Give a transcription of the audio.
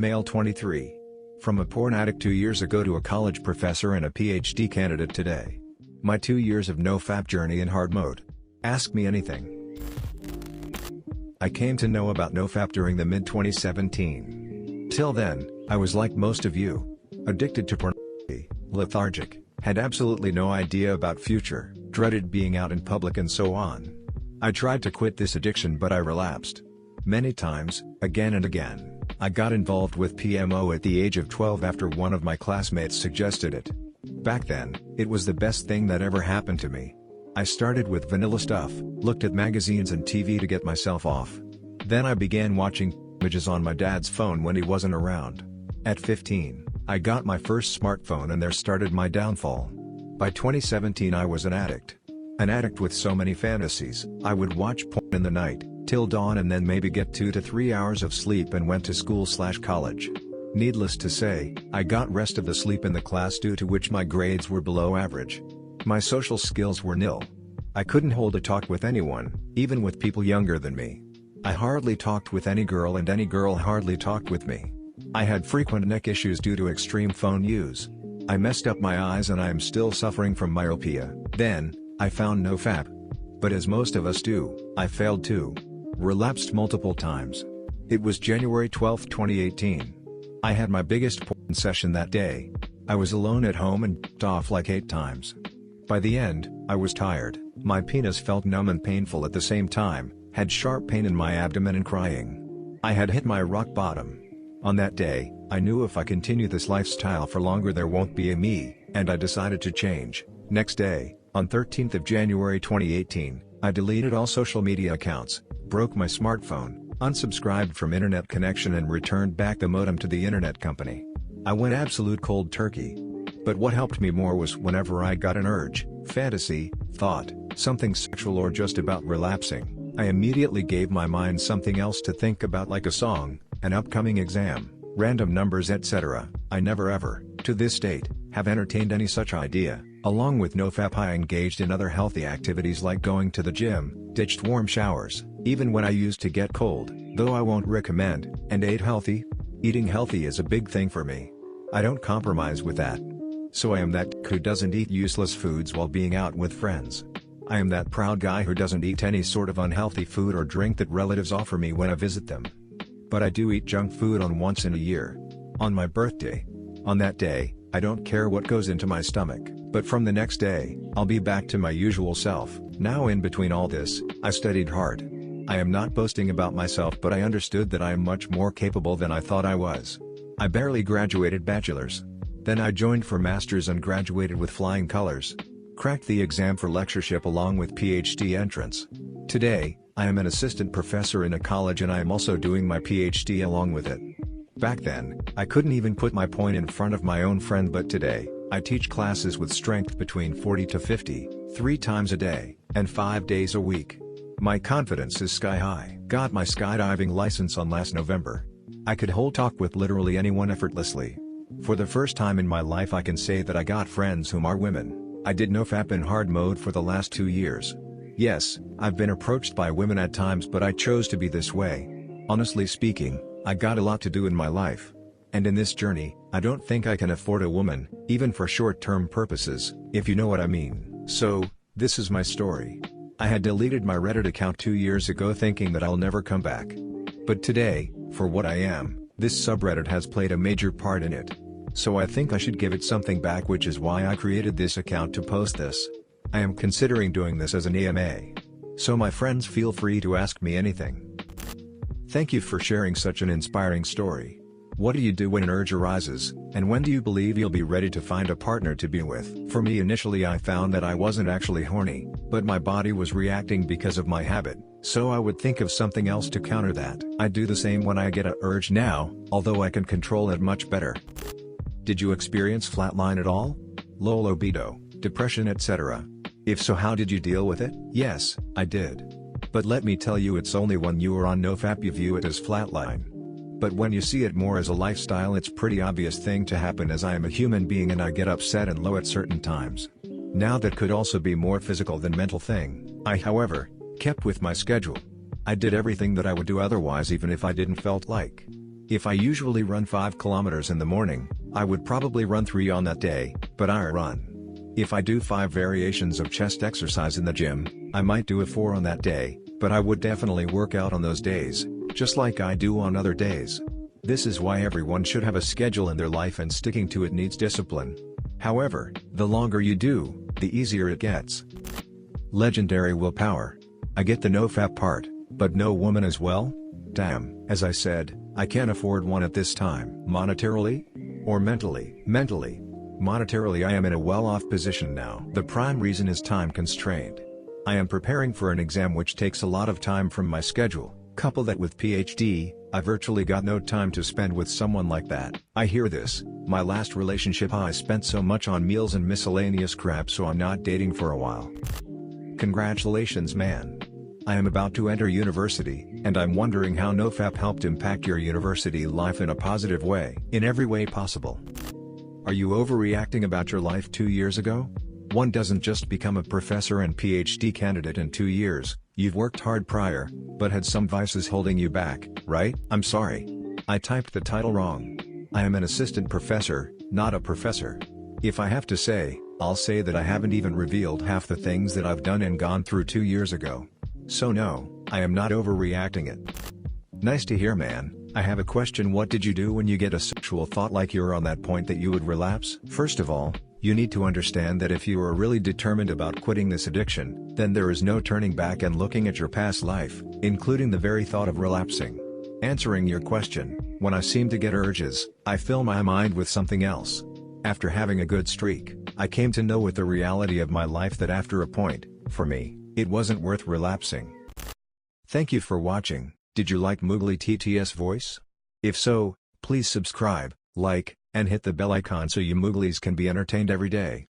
Male 23. From a porn addict 2 years ago to a college professor and a PhD candidate today. My 2 years of NoFap journey in hard mode. Ask me anything. I came to know about NoFap during the mid-2017. Till then, I was like most of you. Addicted to pornography, lethargic, had absolutely no idea about future, dreaded being out in public and so on. I tried to quit this addiction but I relapsed. Many times, again and again. I got involved with PMO at the age of 12 after one of my classmates suggested it. Back then, it was the best thing that ever happened to me. I started with vanilla stuff, looked at magazines and TV to get myself off. Then I began watching images on my dad's phone when he wasn't around. At 15, I got my first smartphone and there started my downfall. By 2017 I was an addict. An addict with so many fantasies. I would watch porn in the night, till dawn and then maybe get 2 to 3 hours of sleep and went to school/college. Needless to say, I got rest of the sleep in the class due to which my grades were below average. My social skills were nil. I couldn't hold a talk with anyone, even with people younger than me. I hardly talked with any girl and any girl hardly talked with me. I had frequent neck issues due to extreme phone use. I messed up my eyes and I am still suffering from myopia. Then, I found NoFap. But as most of us do, I failed too. Relapsed multiple times. It was January 12, 2018. I had my biggest porn session that day. I was alone at home and ***ed off like 8 times. By the end, I was tired, my penis felt numb and painful at the same time, had sharp pain in my abdomen and crying. I had hit my rock bottom. On that day, I knew if I continue this lifestyle for longer there won't be a me, and I decided to change. Next day, on 13th of January 2018, I deleted all social media accounts, broke my smartphone, unsubscribed from internet connection and returned back the modem to the internet company. I went absolute cold turkey. But what helped me more was whenever I got an urge, fantasy, thought, something sexual or just about relapsing, I immediately gave my mind something else to think about like a song, an upcoming exam, random numbers etc. I never ever, to this date, have entertained any such idea. Along with NoFap I engaged in other healthy activities like going to the gym, ditched warm showers, even when I used to get cold, though I won't recommend, and ate healthy. Eating healthy is a big thing for me. I don't compromise with that. So I am that who doesn't eat useless foods while being out with friends. I am that proud guy who doesn't eat any sort of unhealthy food or drink that relatives offer me when I visit them. But I do eat junk food on once in a year. On my birthday. On that day, I don't care what goes into my stomach, but from the next day, I'll be back to my usual self. Now in between all this, I studied hard. I am not boasting about myself but I understood that I am much more capable than I thought I was. I barely graduated bachelor's. Then I joined for master's and graduated with flying colors. Cracked the exam for lectureship along with PhD entrance. Today, I am an assistant professor in a college and I am also doing my PhD along with it. Back then, I couldn't even put my point in front of my own friend but today, I teach classes with strength between 40 to 50, 3 times a day, and 5 days a week. My confidence is sky high. Got my skydiving license on last November. I could hold talk with literally anyone effortlessly. For the first time in my life I can say that I got friends whom are women. I did NoFap in hard mode for the last 2 years. Yes, I've been approached by women at times but I chose to be this way. Honestly speaking, I got a lot to do in my life. And in this journey, I don't think I can afford a woman, even for short-term purposes, if you know what I mean. So, this is my story. I had deleted my Reddit account 2 years ago thinking that I'll never come back. But today, for what I am, this subreddit has played a major part in it. So I think I should give it something back, which is why I created this account to post this. I am considering doing this as an AMA. So my friends feel free to ask me anything. Thank you for sharing such an inspiring story. What do you do when an urge arises, and when do you believe you'll be ready to find a partner to be with? For me initially I found that I wasn't actually horny, but my body was reacting because of my habit, so I would think of something else to counter that. I do the same when I get an urge now, although I can control it much better. Did you experience flatline at all? Low libido, depression etc.? If so, how did you deal with it? Yes, I did. But let me tell you, it's only when you are on NoFap you view it as flatline. But when you see it more as a lifestyle, it's pretty obvious thing to happen, as I am a human being and I get upset and low at certain times. Now that could also be more physical than mental thing. I however, kept with my schedule. I did everything that I would do otherwise even if I didn't felt like. If I usually run 5 kilometers in the morning, I would probably run 3 on that day, but I run. If I do 5 variations of chest exercise in the gym, I might do a 4 on that day, but I would definitely work out on those days, just like I do on other days. This is why everyone should have a schedule in their life, and sticking to it needs discipline. However, the longer you do, the easier it gets. Legendary willpower. I get the NoFap part, but no woman as well? Damn. As I said, I can't afford one at this time. Monetarily? Or mentally? Mentally. Monetarily, I am in a well-off position now. The prime reason is time constrained. I am preparing for an exam which takes a lot of time from my schedule. Couple that with PhD, I virtually got no time to spend with someone like that. I hear this. My last relationship, I spent so much on meals and miscellaneous crap, so I'm not dating for a while. Congratulations, man. I am about to enter university, and I'm wondering how NoFap helped impact your university life in a positive way. In every way possible. Are you overreacting about your life 2 years ago? One doesn't just become a professor and PhD candidate in 2 years. You've worked hard prior, but had some vices holding you back, right? I'm sorry. I typed the title wrong. I am an assistant professor, not a professor. If I have to say, I'll say that I haven't even revealed half the things that I've done and gone through 2 years ago. So no, I am not overreacting it. Nice to hear, man. I have a question. What did you do when you get a sexual thought like you're on that point that you would relapse? First of all, you need to understand that if you are really determined about quitting this addiction, then there is no turning back and looking at your past life, including the very thought of relapsing. Answering your question, when I seem to get urges, I fill my mind with something else. After having a good streak, I came to know with the reality of my life that after a point, for me, it wasn't worth relapsing. Thank you for watching. Did you like Moogly TTS voice? If so, please subscribe, like, and hit the bell icon so you Mooglies can be entertained every day.